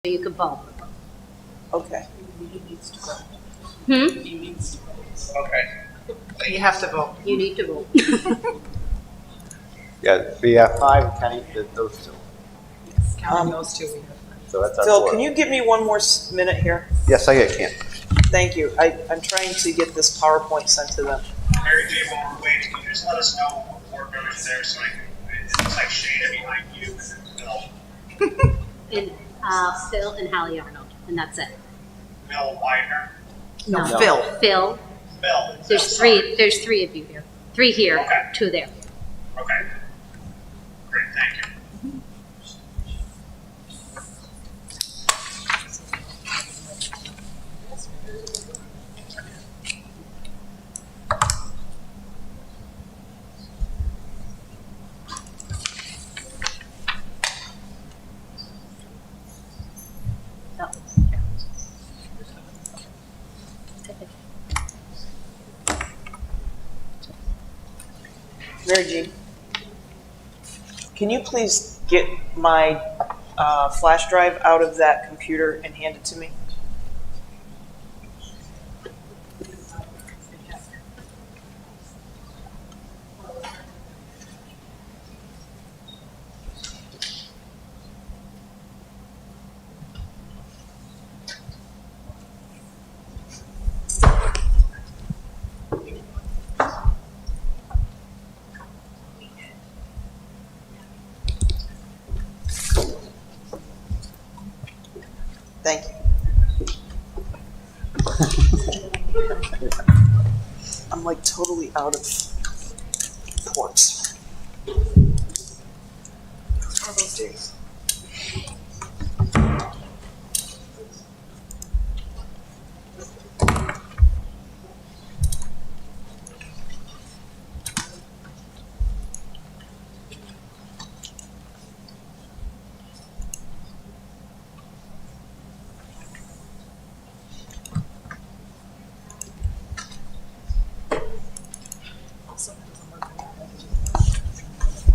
You can vote. Okay. Okay. You have to vote. You need to vote. Yeah, we have 5, and Kenny did those 2. Counting those two, we have. So that's our Phil, 4. can you give me one more minute here? Yes, I can. Thank you. I'm trying to get this PowerPoint sent to them. Mary J, while we're waiting, can you just let us know what board members are there so I can, it looks like Shana behind you and Bill. And Phil and Hallie Arnold, and that's it. Bill Widener. No, No. Phil. Phil, Bill. there's sorry. three of you here. 3 here, Okay. 2 there. Okay. Great, thank you. That was- Mary Jean, can you please get my flash drive out of that computer and hand it to me? Thank you. I'm like totally out of ports. All those days.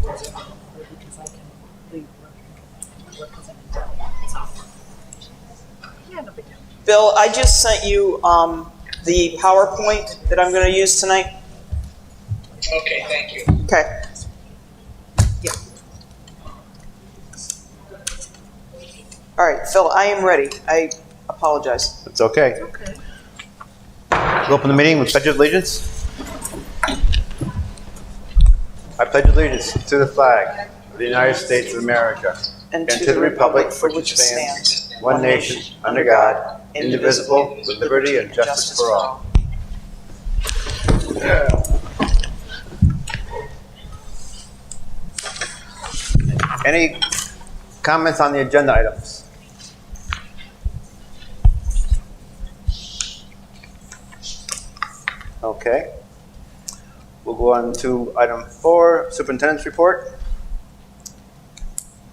Because I can leave work because I'm in town. Yeah, no big deal. Bill, I just sent you the PowerPoint that I'm going to use tonight. Okay, thank you. Okay. All right, Phil, I am ready. I apologize. It's okay. Okay. We'll open the meeting with Pledge of Allegiance. I pledge allegiance to the flag of the United States of America And and to the republic for which it stands, one nation, under God, indivisible, with liberty and justice for all. Any comments on the agenda items? Okay. We'll go on to item 4, Superintendent's Report.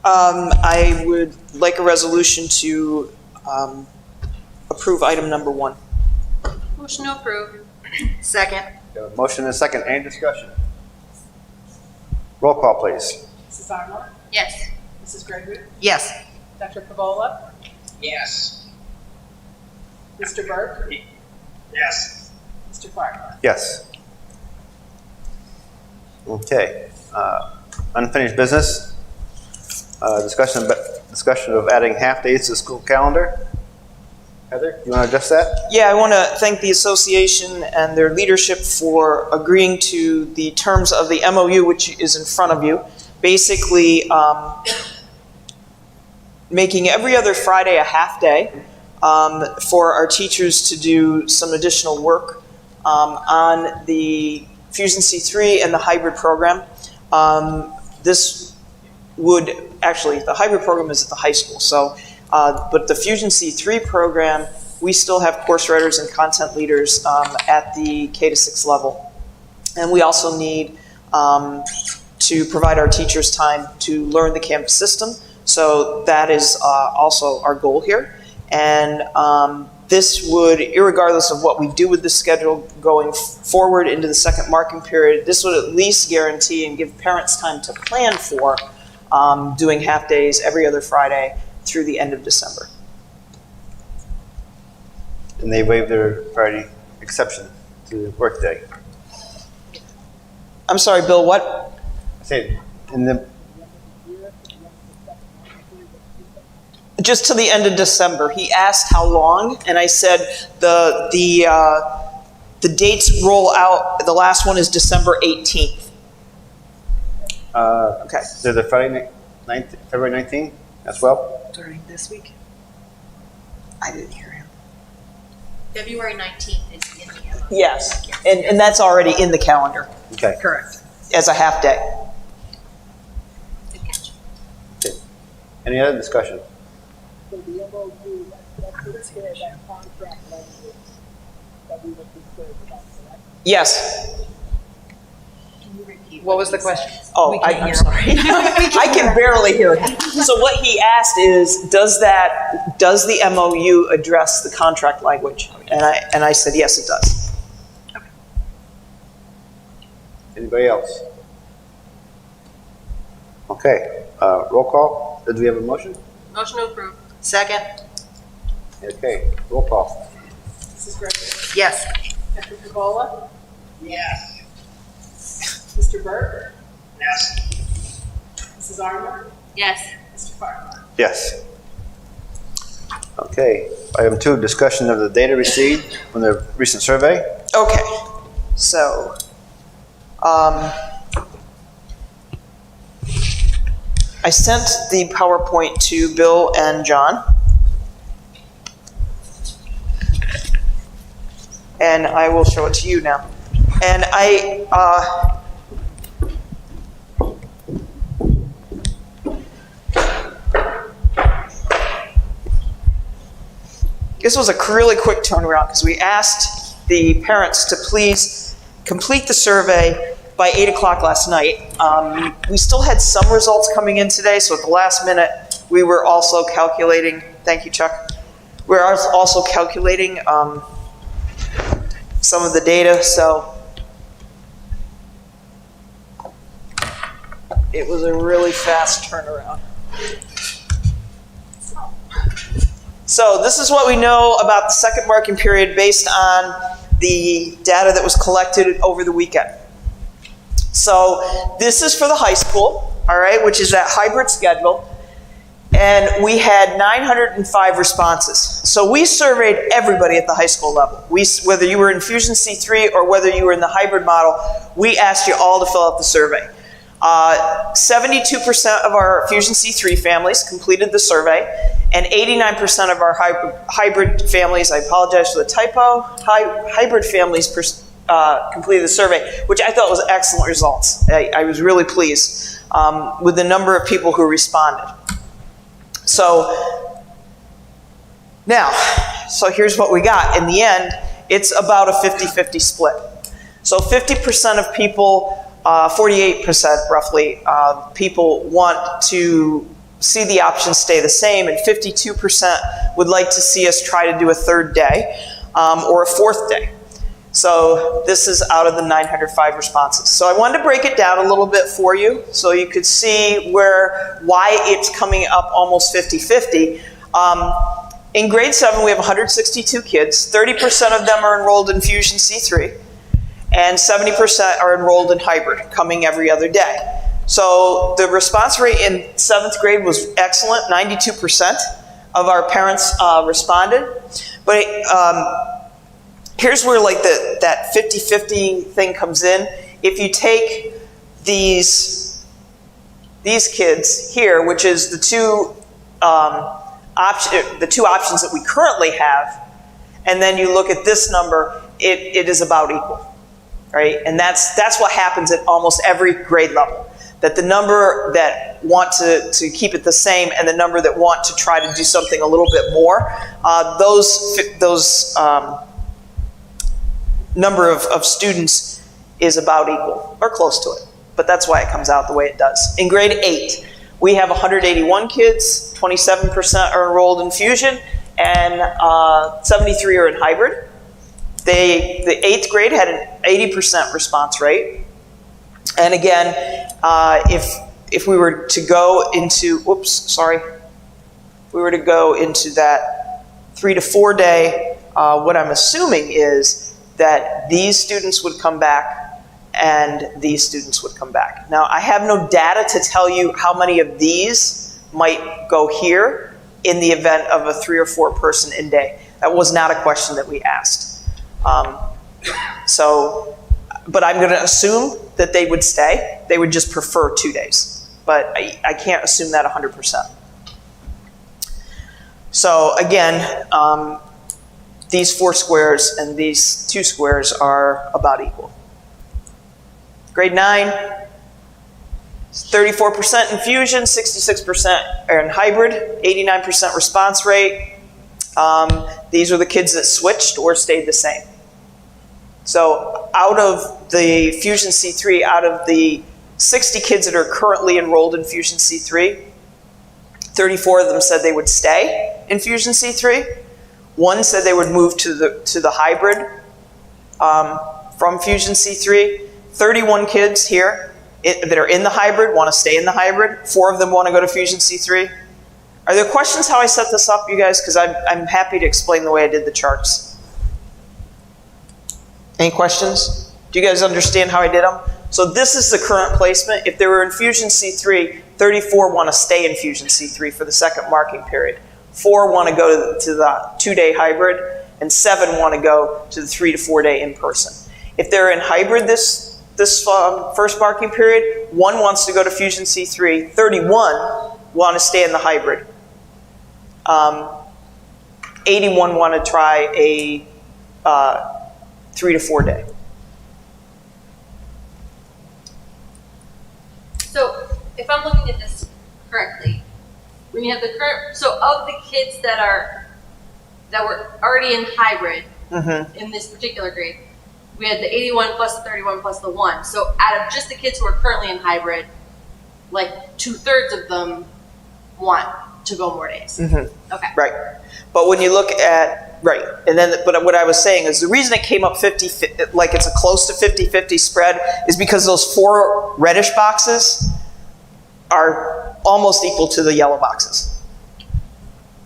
I would like a resolution to approve item number 1. Motion to approve. Second. We have a motion and a second. Any discussion? Roll call, please. Mrs. Arnold? Yes. Mrs. Gregory? Yes. Dr. Pavola? Yes. Mr. Burke? Yes. Mr. Clark? Yes. Okay. Unfinished business. Discussion of adding half days to the school calendar. Heather, you want to address that? Yeah, I want to thank the association and their leadership for agreeing to the terms of the MOU, which is in front of you. Basically, making every other Friday a half day for our teachers to do some additional work on the Fusion C3 and the hybrid program. This would, actually, the hybrid program is at the high school, so, but the Fusion C3 program, we still have course writers and content leaders at the K-6 level. And we also need to provide our teachers time to learn the campus system. So that is also our goal here. And this would, irregardless of what we do with the schedule going forward into the second marking period, this would at least guarantee and give parents time to plan for doing half days every other Friday through the end of December. And they waived their Friday exception to the workday. I'm sorry, Bill, what? I said, in the, Just to the end of December. He asked how long, and I said the dates roll out. The last one is December 18th. Okay. there's a Friday, February 19th as well? During this week? I didn't hear him. February 19th is in the MOU. Yes, and that's already in the calendar Okay. Correct. as a half day. Good catch. Okay. Any other discussion? So the MOU, that's the scared that contract language that we were concerned about, correct? Yes. Can you repeat? What was the question? Oh, We can't I'm hear. sorry. I can barely hear him. So what he asked is, does the MOU address the contract language? And I said, yes, it does. Anybody else? Okay, roll call. Do we have a motion? Motion to approve. Second? Okay, roll call. Mrs. Gregory? Yes. Mr. Cavola? Yes. Mr. Burke? Yes. Mrs. Armour? Yes. Mr. Farquhar? Yes. Okay, item 2, discussion of the data received from the recent survey. Okay, so, I sent the PowerPoint to Bill and John. And I will show it to you now. And this was a really quick turnaround because we asked the parents to please complete the survey by 8 o'clock last night. We still had some results coming in today, so at the last minute, we were also calculating, thank you, Chuck. We were also calculating some of the data, so it was a really fast turnaround. So this is what we know about the second marking period based on the data that was collected over the weekend. So this is for the high school, all right, which is that hybrid schedule. And we had 905 responses. So we surveyed everybody at the high school level. Whether you were in Fusion C3 or whether you were in the hybrid model, we asked you all to fill out the survey. 72% of our Fusion C3 families completed the survey, and 89% of our hybrid families, I apologize for the typo, hybrid families completed the survey, which I thought was excellent results. I was really pleased with the number of people who responded. So now, here's what we got. In the end, it's about a 50-50 split. So 50% of people, 48% roughly, people want to see the options stay the same, and 52% would like to see us try to do a third day or a fourth day. So this is out of the 905 responses. So I wanted to break it down a little bit for you so you could see why it's coming up almost 50-50. In grade 7, we have 162 kids. 30% of them are enrolled in Fusion C3, and 70% are enrolled in hybrid, coming every other day. So the response rate in 7th grade was excellent. 92% of our parents responded. But here's where that 50-50 thing comes in. If you take these kids here, which is the two options that we currently have, and then you look at this number, it is about equal, right? And that's what happens at almost every grade level. That the number that want to keep it the same and the number that want to try to do something a little bit more, those number of students is about equal or close to it. But that's why it comes out the way it does. In grade 8, we have 181 kids, 27% are enrolled in Fusion, and 73 are in hybrid. The 8th grade had an 80% response rate. And again, if we were to go into, if we were to go into that 3 to 4 day what I'm assuming is that these students would come back and these students would come back. Now, I have no data to tell you how many of these might go here in the event of a 3 or 4 person in day. That was not a question that we asked. But I'm going to assume that they would stay. They would just prefer 2 days. But I can't assume that 100%. So again, these 4 squares and these 2 squares are about equal. Grade 9, 34% infusion, 66% are in hybrid, 89% response rate. These are the kids that switched or stayed the same. So out of the Fusion C3, out of the 60 kids that are currently enrolled in Fusion C3, 34 of them said they would stay in Fusion C3. 1 said they would move to the hybrid from Fusion C3. 31 kids here that are in the hybrid want to stay in the hybrid. 4 of them want to go to Fusion C3. Are there questions how I set this up, you guys? Because I'm happy to explain the way I did the charts. Any questions? Do you guys understand how I did them? So this is the current placement. If they were in Fusion C3, 34 want to stay in Fusion C3 for the second marking period. 4 want to go to the 2-day hybrid, and 7 want to go to the 3 to 4 day in-person. If they're in hybrid this first marking period, 1 wants to go to Fusion C3, 31 want to stay in the hybrid. 81 want to try a 3 to 4 day. So if I'm looking at this correctly, when you have the current, so of the kids that were already in hybrid in this particular grade, we had the 81 plus the 31 plus the 1. So out of just the kids who are currently in hybrid, like 2/3 of them want to go more days. Okay. Right. But when you look at, right, and then, but what I was saying is the reason it came up 50, like it's a close to 50-50 spread is because those 4 reddish boxes are almost equal to the yellow boxes.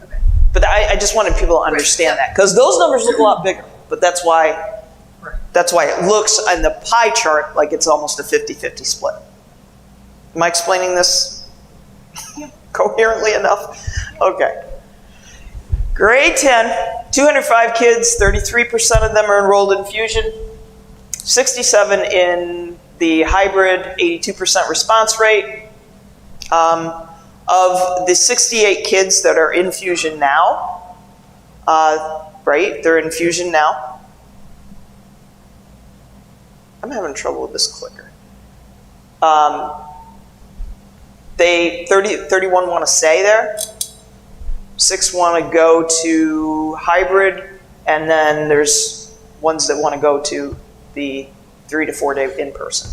Okay. But I just wanted people to understand that, because those numbers look a lot bigger, but that's why it looks on the pie chart like it's almost a 50-50 split. Am I explaining this coherently enough? Okay. Grade 10, 205 kids, 33% of them are enrolled in Fusion, 67 in the hybrid, 82% response rate. Of the 68 kids that are in Fusion now, right, they're in Fusion now. I'm having trouble with this clicker. 31 want to stay there. 6 want to go to hybrid, and then there's ones that want to go to the 3 to 4 day in-person.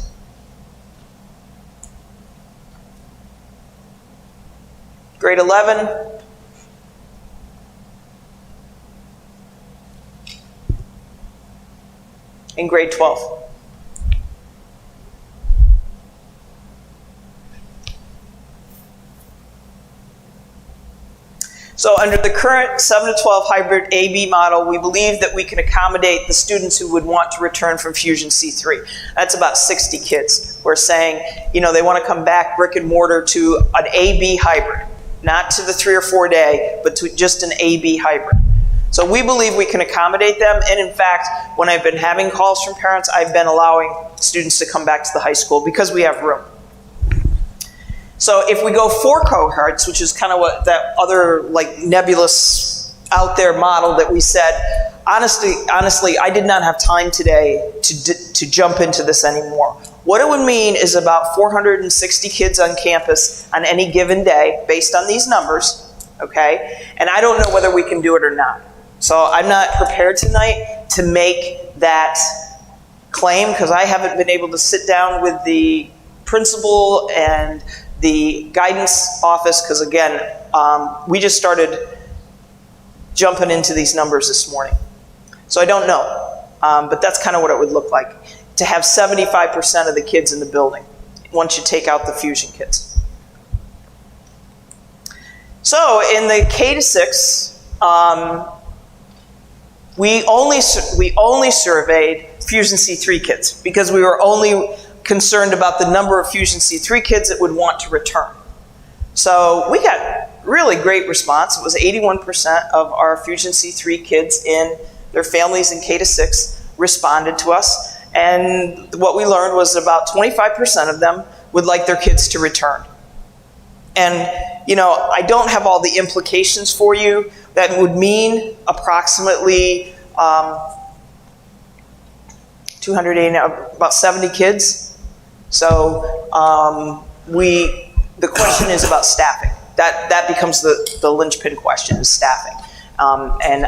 Grade 11. In grade 12. So under the current 7 to 12 hybrid A-B model, we believe that we can accommodate the students who would want to return from Fusion C3. That's about 60 kids. We're saying, they want to come back brick and mortar to an A-B hybrid, not to the 3 or 4 day, but to just an A-B hybrid. So we believe we can accommodate them, and in fact, when I've been having calls from parents, I've been allowing students to come back to the high school because we have room. So if we go 4 cohorts, which is kind of what that other nebulous out there model that we said, honestly, I did not have time today to jump into this anymore. What it would mean is about 460 kids on campus on any given day based on these numbers, okay? And I don't know whether we can do it or not. So I'm not prepared tonight to make that claim because I haven't been able to sit down with the principal and the guidance office because, again, we just started jumping into these numbers this morning. So I don't know, but that's kind of what it would look like to have 75% of the kids in the building once you take out the Fusion kids. So in the K to 6, we only surveyed Fusion C3 kids because we were only concerned about the number of Fusion C3 kids that would want to return. So we got really great response. It was 81% of our Fusion C3 kids in their families in K-6 responded to us. And what we learned was about 25% of them would like their kids to return. And, you know, I don't have all the implications for you. That would mean approximately 280, about 70 kids. So the question is about staffing. That becomes the linchpin question, is staffing. And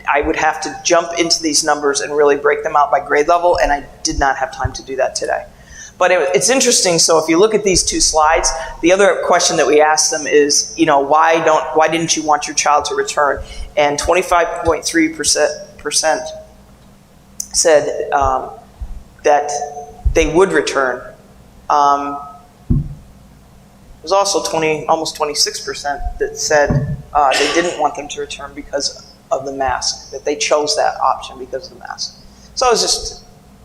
I would have to jump into these numbers and really break them out by grade level, and I did not have time to do that today. But it's interesting. So if you look at these two slides, the other question that we asked them is, you know, why didn't you want your child to return? And 25.3% said that they would return. There was also almost 26% that said they didn't want them to return because of the mask, that they chose that option because of the mask. So it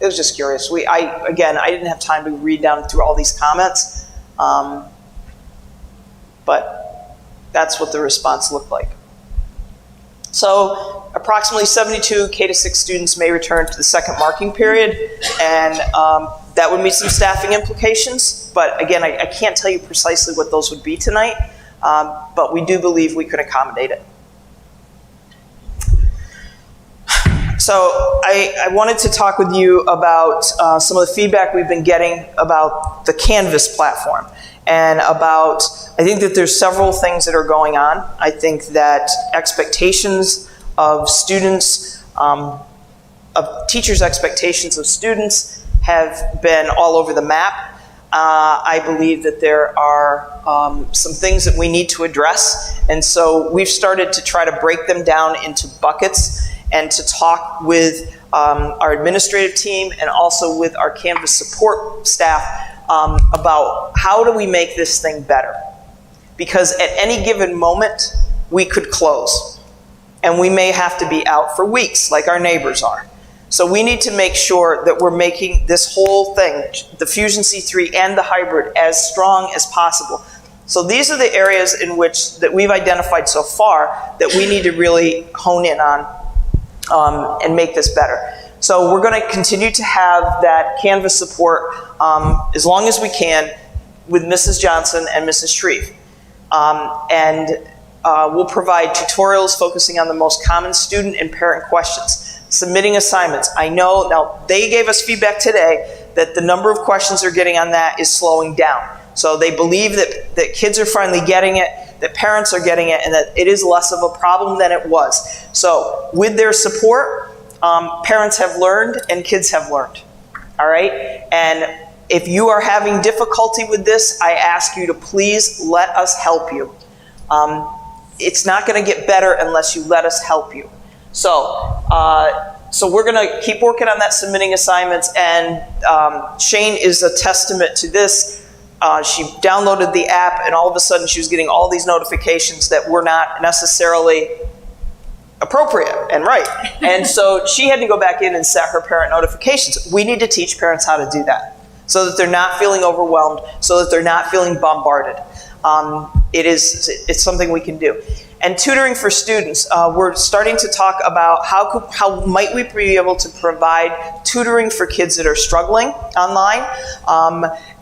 was just curious. I didn't have time to read down through all these comments, but that's what the response looked like. So approximately 72 K-6 students may return to the second marking period, and that would meet some staffing implications. But again, I can't tell you precisely what those would be tonight, but we do believe we could accommodate it. So I wanted to talk with you about some of the feedback we've been getting about the Canvas platform, and about, I think that there's several things that are going on. I think that expectations of students, of teachers' expectations of students have been all over the map. I believe that there are some things that we need to address, and so we've started to try to break them down into buckets and to talk with our administrative team and also with our Canvas support staff about how do we make this thing better. Because at any given moment, we could close. And we may have to be out for weeks, like our neighbors are. So we need to make sure that we're making this whole thing, the Fusion C3 and the hybrid, as strong as possible. So these are the areas in which that we've identified so far that we need to really hone in on and make this better. So we're going to continue to have that Canvas support as long as we can with Mrs. Johnson and Mrs. Shreve. We'll provide tutorials focusing on the most common student and parent questions. Submitting assignments. I know, now they gave us feedback today that the number of questions they're getting on that is slowing down. So they believe that kids are finally getting it, that parents are getting it, and that it is less of a problem than it was. So with their support, parents have learned and kids have learned. All right? And if you are having difficulty with this, I ask you to please let us help you. It's not going to get better unless you let us help you. So we're going to keep working on that, submitting assignments, and Shane is a testament to this. She downloaded the app, and all of a sudden she was getting all these notifications that were not necessarily appropriate and right. And so she had to go back in and set her parent notifications. We need to teach parents how to do that so that they're not feeling overwhelmed, so that they're not feeling bombarded. It's something we can do. And tutoring for students, we're starting to talk about how might we be able to provide tutoring for kids that are struggling online,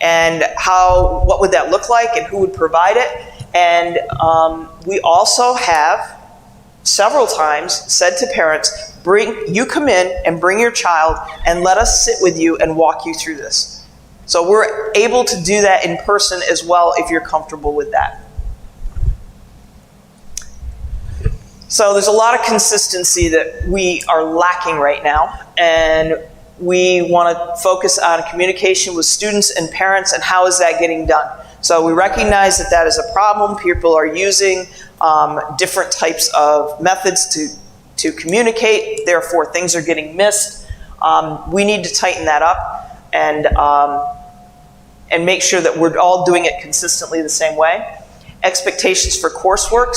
and what would that look like and who would provide it. And we also have several times said to parents, you come in and bring your child and let us sit with you and walk you through this. So we're able to do that in person as well if you're comfortable with that. So there's a lot of consistency that we are lacking right now, and we want to focus on communication with students and parents and how is that getting done. So we recognize that that is a problem. People are using different types of methods to communicate, therefore things are getting missed. We need to tighten that up and make sure that we're all doing it consistently the same way. Expectations for coursework.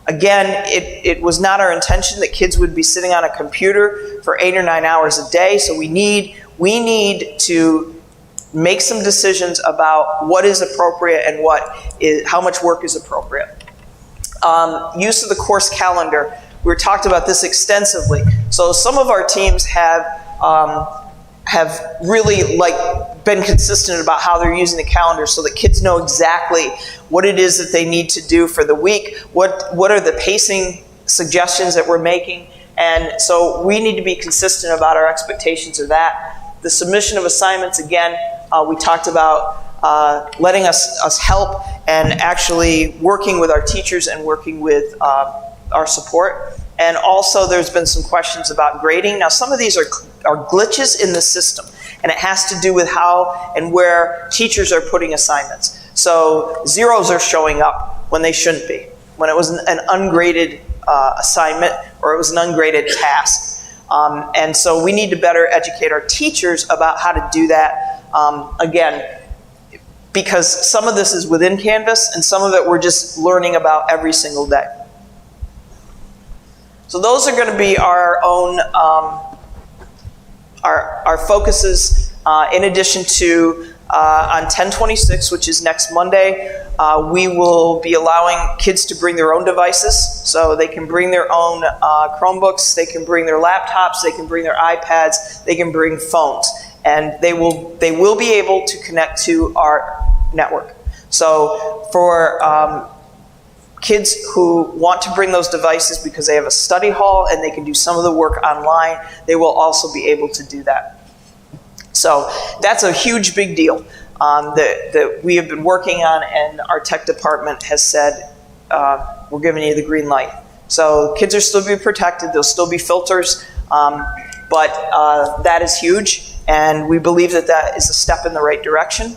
Again, it was not our intention that kids would be sitting on a computer for 8 or 9 hours a day, so we need to make some decisions about what is appropriate and how much work is appropriate. Use of the course calendar. We talked about this extensively. So some of our teams have really been consistent about how they're using the calendar so that kids know exactly what it is that they need to do for the week, what are the pacing suggestions that we're making, and so we need to be consistent about our expectations of that. The submission of assignments, again, we talked about letting us help and actually working with our teachers and working with our support. And also there's been some questions about grading. Now some of these are glitches in the system, and it has to do with how and where teachers are putting assignments. So zeros are showing up when they shouldn't be, when it was an ungraded assignment or it was an ungraded task. And so we need to better educate our teachers about how to do that. Again, because some of this is within Canvas and some of it we're just learning about every single day. So those are going to be our own, our focuses in addition to on 10/26, which is next Monday, we will be allowing kids to bring their own devices. So they can bring their own Chromebooks, they can bring their laptops, they can bring their iPads, they can bring phones. And they will be able to connect to our network. So for kids who want to bring those devices because they have a study hall and they can do some of the work online, they will also be able to do that. So that's a huge big deal that we have been working on, and our tech department has said, we're giving you the green light. So kids are still being protected, there'll still be filters, but that is huge, and we believe that that is a step in the right direction.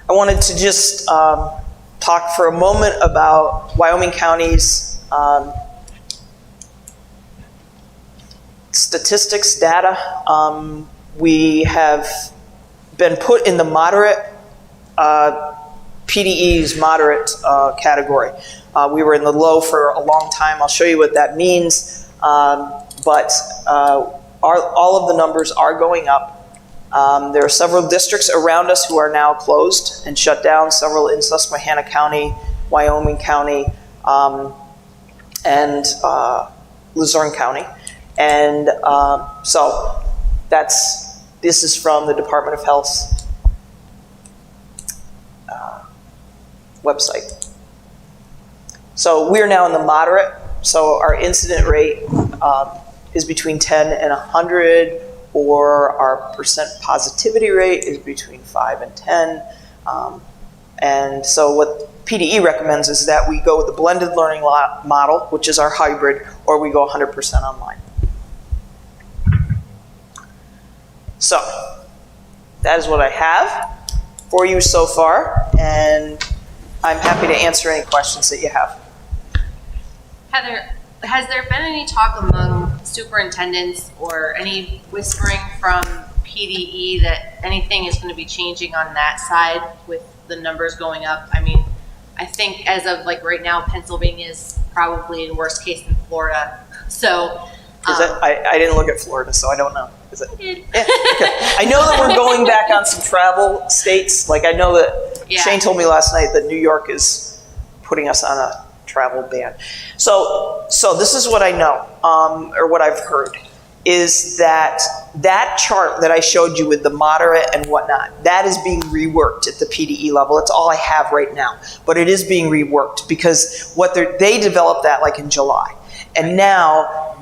I wanted to just talk for a moment about Wyoming County's statistics data. We have been put in the moderate, PDE's moderate category. We were in the low for a long time. I'll show you what that means. But all of the numbers are going up. There are several districts around us who are now closed and shut down, several in Susquehanna County, Wyoming County, and Luzerne County. And so this is from the Department of Health's website. So we're now in the moderate, so our incident rate is between 10 and 100, or our percent positivity rate is between 5 and 10. And so what PDE recommends is that we go with the blended learning model, which is our hybrid, or we go 100% online. So that is what I have for you so far, and I'm happy to answer any questions that you have. Heather, has there been any talk among superintendents or any whispering from PDE that anything is going to be changing on that side with the numbers going up? I mean, I think as of right now, Pennsylvania is probably in worse case than Florida. So Is that, I didn't look at Florida, so I don't know. Is it? I did. Yeah, okay. I know that we're going back on some travel states. Like I know that Shane told me last night that New York is putting us on a travel ban. So this is what I know, or what I've heard, is that chart that I showed you with the moderate and whatnot, that is being reworked at the PDE level. That's all I have right now, but it is being reworked because they developed that in July, and now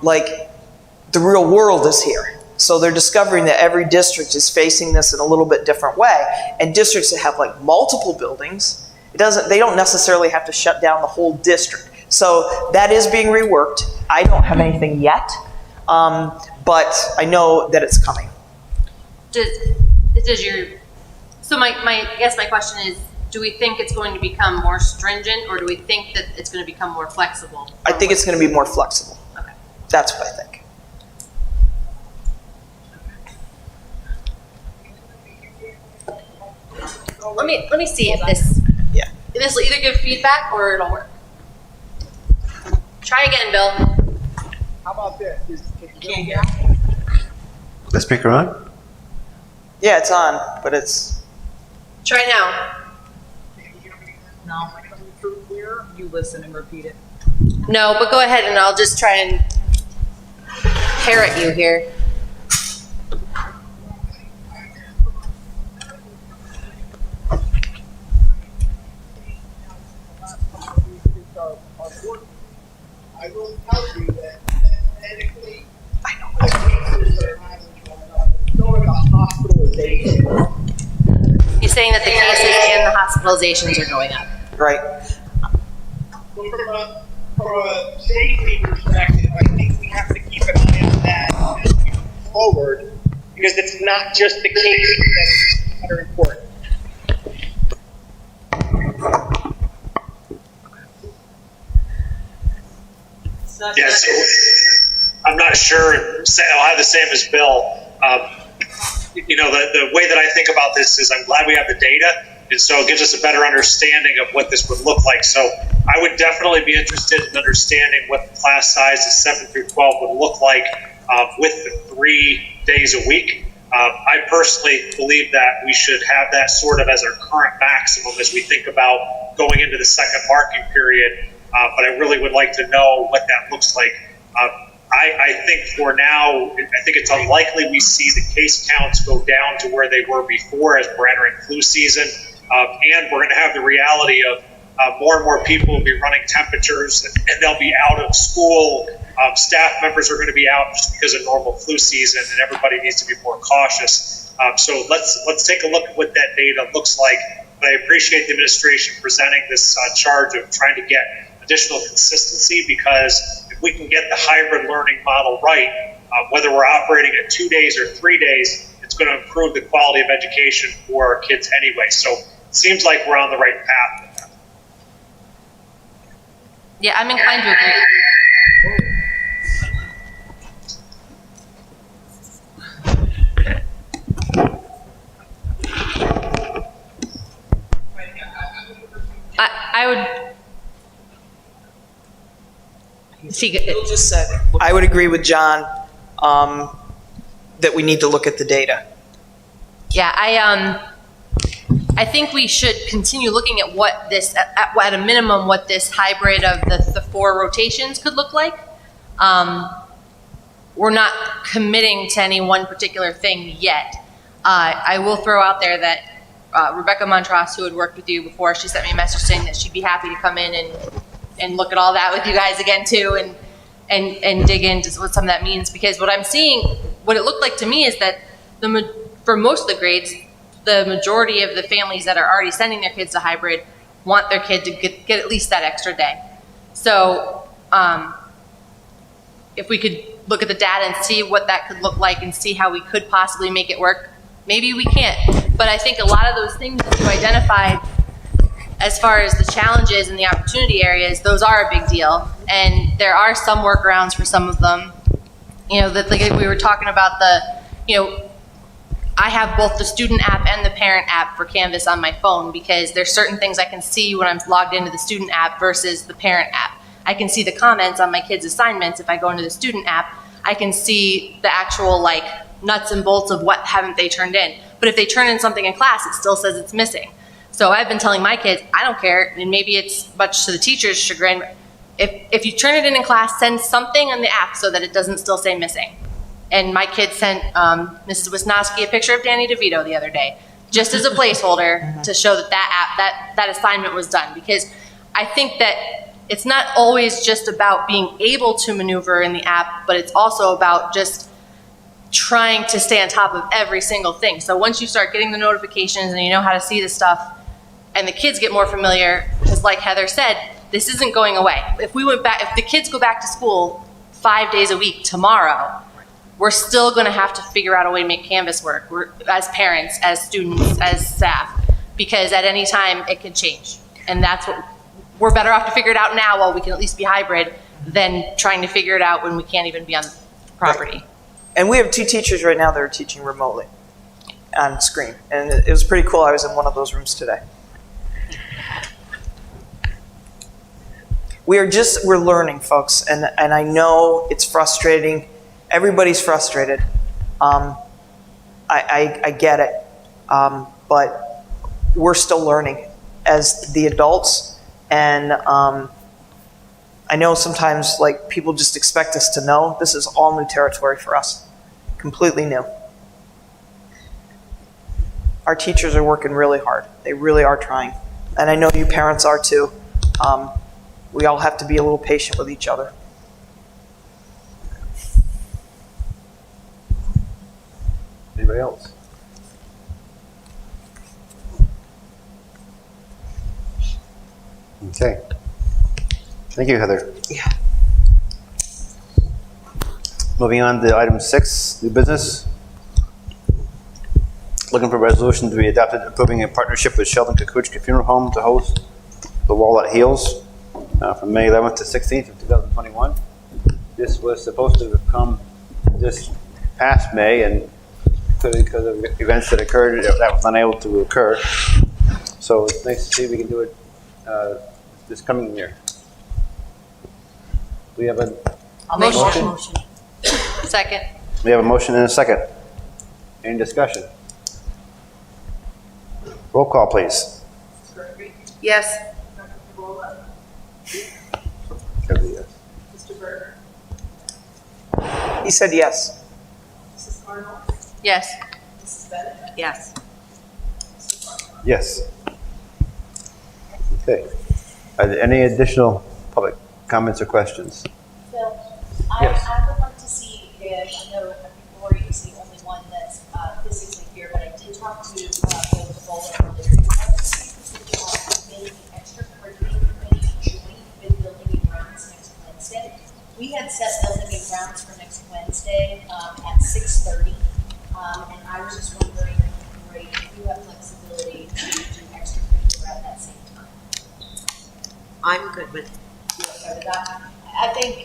the real world is here. So they're discovering that every district is facing this in a little bit different way, and districts that have multiple buildings, they don't necessarily have to shut down the whole district. So that is being reworked. I don't have anything yet, but I know that it's coming. So my question is, do we think it's going to become more stringent, or do we think that it's going to become more flexible? I think it's going to be more flexible. Okay. That's what I think. Let me see if this will either give feedback or it'll work. Try again, Bill. How about this? Can you The speaker on? Yeah, it's on, but it's, Try now. No, coming through clear? you listen and repeat it. No, but go ahead and I'll just try and parrot you here. I will tell you that medically, the cases are having gone up. Going to hospitalization. He's saying that the cases and the hospitalizations are going up. right. From a safety perspective, I think we have to keep an eye on that as we move forward, because it's not just the cases that are important. Yeah, so I'm not sure. I'll have the same as Bill. You know, the way that I think about this is I'm glad we have the data, and so it gives us a better understanding of what this would look like. So I would definitely be interested in understanding what the class sizes 7 through 12 would look like with the 3 days a week. I personally believe that we should have that sort of as our current maximum as we think about going into the second marking period. But I really would like to know what that looks like. I think for now, I think it's unlikely we see the case counts go down to where they were before as we're entering flu season. And we're going to have the reality of more and more people will be running temperatures and they'll be out of school. Staff members are going to be out just because of normal flu season, and everybody needs to be more cautious. So let's take a look at what that data looks like. But I appreciate the administration presenting this charge of trying to get additional consistency, because if we can get the hybrid learning model right, whether we're operating at 2 days or 3 days, it's going to improve the quality of education for our kids anyway. So it seems like we're on the right path with that. Yeah, I'm inclined to agree. I would. See, Bill just said, I would agree with John that we need to look at the data. yeah, I think we should continue looking at what this, at a minimum, what this hybrid of the 4 rotations could look like. We're not committing to any one particular thing yet. I will throw out there that Rebecca Montross, who had worked with you before, she sent me a message saying that she'd be happy to come in and look at all that with you guys again too, and dig into what some of that means. Because what I'm seeing, what it looked like to me is that for most of the grades, the majority of the families that are already sending their kids to hybrid want their kid to get at least that extra day. So if we could look at the data and see what that could look like and see how we could possibly make it work, maybe we can't. But I think a lot of those things that you identified as far as the challenges and the opportunity areas, those are a big deal. And there are some workarounds for some of them. You know, that like we were talking about I have both the student app and the parent app for Canvas on my phone, because there's certain things I can see when I'm logged into the student app versus the parent app. I can see the comments on my kids' assignments. If I go into the student app, I can see the actual nuts and bolts of what haven't they turned in. But if they turn in something in class, it still says it's missing. So I've been telling my kids, I don't care, and maybe it's much to the teacher's chagrin, if you turn it in class, send something on the app so that it doesn't still say missing. And my kid sent Mrs. Wisnowski a picture of Danny DeVito the other day, just as a placeholder to show that assignment was done. Because I think that it's not always just about being able to maneuver in the app, but it's also about just trying to stay on top of every single thing. So once you start getting the notifications and you know how to see the stuff, and the kids get more familiar, because like Heather said, this isn't going away. If the kids go back to school 5 days a week tomorrow, we're still going to have to figure out a way to make Canvas work. As parents, as students, as staff, because at any time it could change. And that's what we're better off to figure it out now while we can at least be hybrid than trying to figure it out when we can't even be on the property. Right. And we have 2 teachers right now that are teaching remotely on screen. And it was pretty cool. I was in one of those rooms today. we're learning, folks, and I know it's frustrating. Everybody's frustrated. I get it, but we're still learning as the adults, and I know sometimes like people just expect us to know. This is all new territory for us, completely new. Our teachers are working really hard. They really are trying, and I know you parents are too. We all have to be a little patient with each other. Anybody else? Okay. Thank you, Heather. Yeah. Moving on to item 6, new business. Looking for a resolution to be adopted approving a partnership with Sheldon Kukuchka Funeral Home to host the Walnut Heals from May 11th to 16th of 2021. This was supposed to have come this past May, and because of events that occurred, that was unable to occur. So it's nice to see we can do it this coming year. We have a motion. Second. We have a motion and a second. Any discussion? Roll call, please. Yes. Everybody yes. Mr. Berger. He said yes. Mrs. Arnold. Yes. Mrs. Bennett. Yes. Yes. Okay. Are there any additional public comments or questions? Phil, Yes. I would like to see if, I know Lori is the only one that's physically here, but I did talk to Bill Cavola earlier. I would see if we could maybe extracurricular committee joint with building and grounds next Wednesday. We had set building and grounds for next Wednesday at 6:30, and I was just wondering, Lori, if you have flexibility to do extracurricular at that same time. I'm good with I think,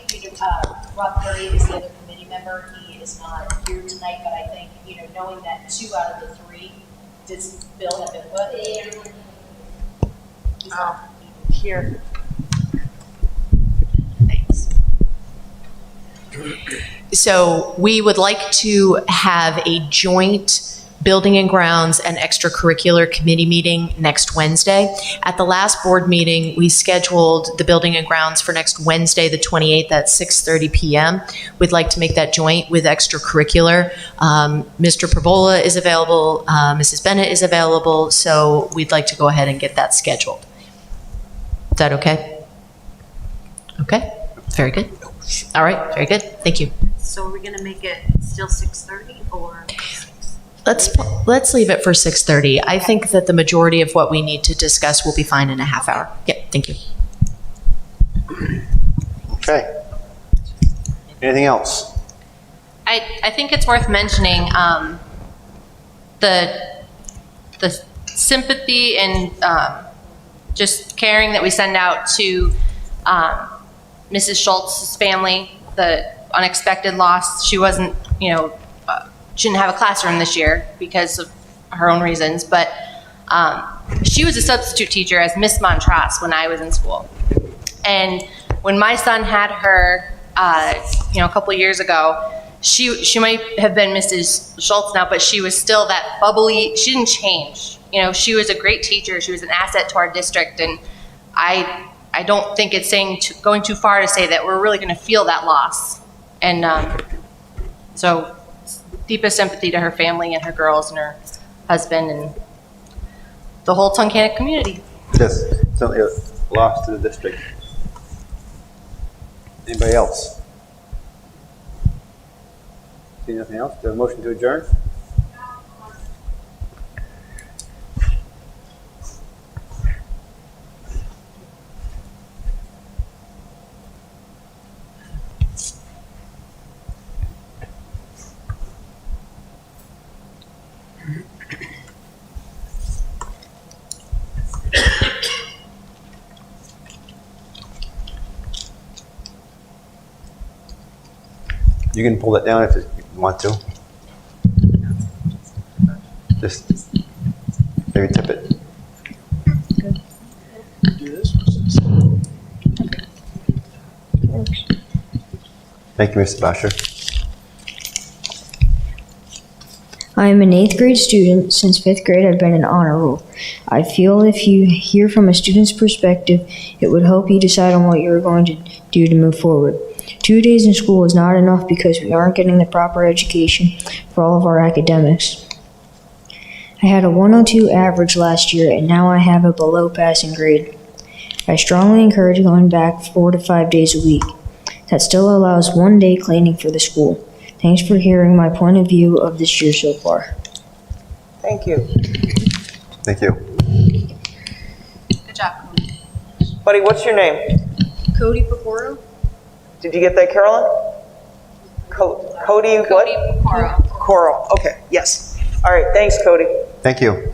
Rob Curry is the other committee member. He is not here tonight, but I think, knowing that 2 out of the 3, does Bill have input? here. Thanks. So we would like to have a joint Building and Grounds and Extracurricular Committee meeting next Wednesday. At the last board meeting, we scheduled the Building and Grounds for next Wednesday, the 28th at 6:30 p.m. We'd like to make that joint with Extracurricular. Mr. Pervola is available, Mrs. Bennett is available, so we'd like to go ahead and get that scheduled. Is that okay? Okay, very good. All right, very good, thank you. So are we gonna make it still 6:30 or 6? Let's leave it for 6:30. I think that the majority of what we need to discuss will be fine in a half hour. Yep, thank you. Okay. Anything else? I think it's worth mentioning the sympathy and just caring that we send out to Mrs. Schultz's family, the unexpected loss. She wasn't, she didn't have a classroom this year because of her own reasons, but she was a substitute teacher as Miss Montross when I was in school. And when my son had her, a couple of years ago, she might have been Mrs. Schultz now, but she was still that bubbly. She didn't change. She was a great teacher. She was an asset to our district, and I don't think it's going too far to say that we're really going to feel that loss. And so deepest sympathy to her family and her girls and her husband and the whole Tunkhannock community. Yes, certainly a loss to the district. Anybody else? See nothing else? Do you have a motion to adjourn? You can pull that down if you want to. Just maybe tip it. Thank you, Mr. Bosher. I am an 8th grade student. Since 5th grade, I've been in honor roll. I feel if you hear from a student's perspective, it would help you decide on what you're going to do to move forward. 2 days in school is not enough because we aren't getting the proper education for all of our academics. I had a 102 average last year, and now I have a below passing grade. I strongly encourage going back 4 to 5 days a week. That still allows 1 day cleaning for the school. Thanks for hearing my point of view of this year so far. Thank you. Thank you. Good job, Cody. Buddy, what's your name? Cody Pecoro? Did you get that, Carolyn? Cody what? Cody Pecoro. Coral. Okay, yes. All right, thanks, Cody. Thank you.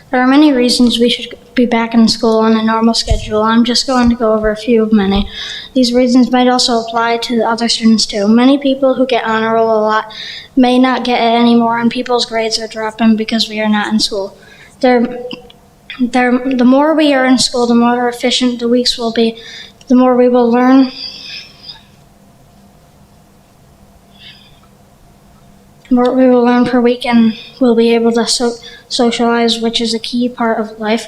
There are many reasons we should be back in school on a normal schedule. I'm just going to go over a few of many. These reasons might also apply to the other students too. Many people who get honor roll a lot may not get it anymore, and people's grades are dropping because we are not in school. The more we are in school, the more efficient the weeks will be, the more we will learn. The more we will learn per week, and we'll be able to socialize, which is a key part of life.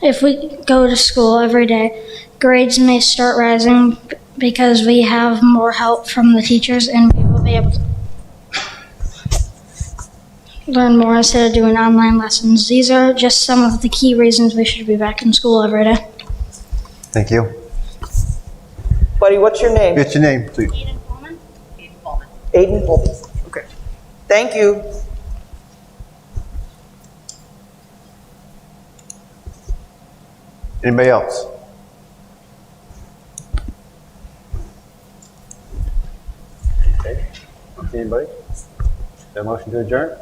If we go to school every day, grades may start rising because we have more help from the teachers, and we will be able to learn more instead of doing online lessons. These are just some of the key reasons we should be back in school every day. Thank you. Buddy, what's your name? What's your name, please? Aiden Holman. Okay. Thank you. Anybody else? Okay. Anybody? Is there a motion to adjourn?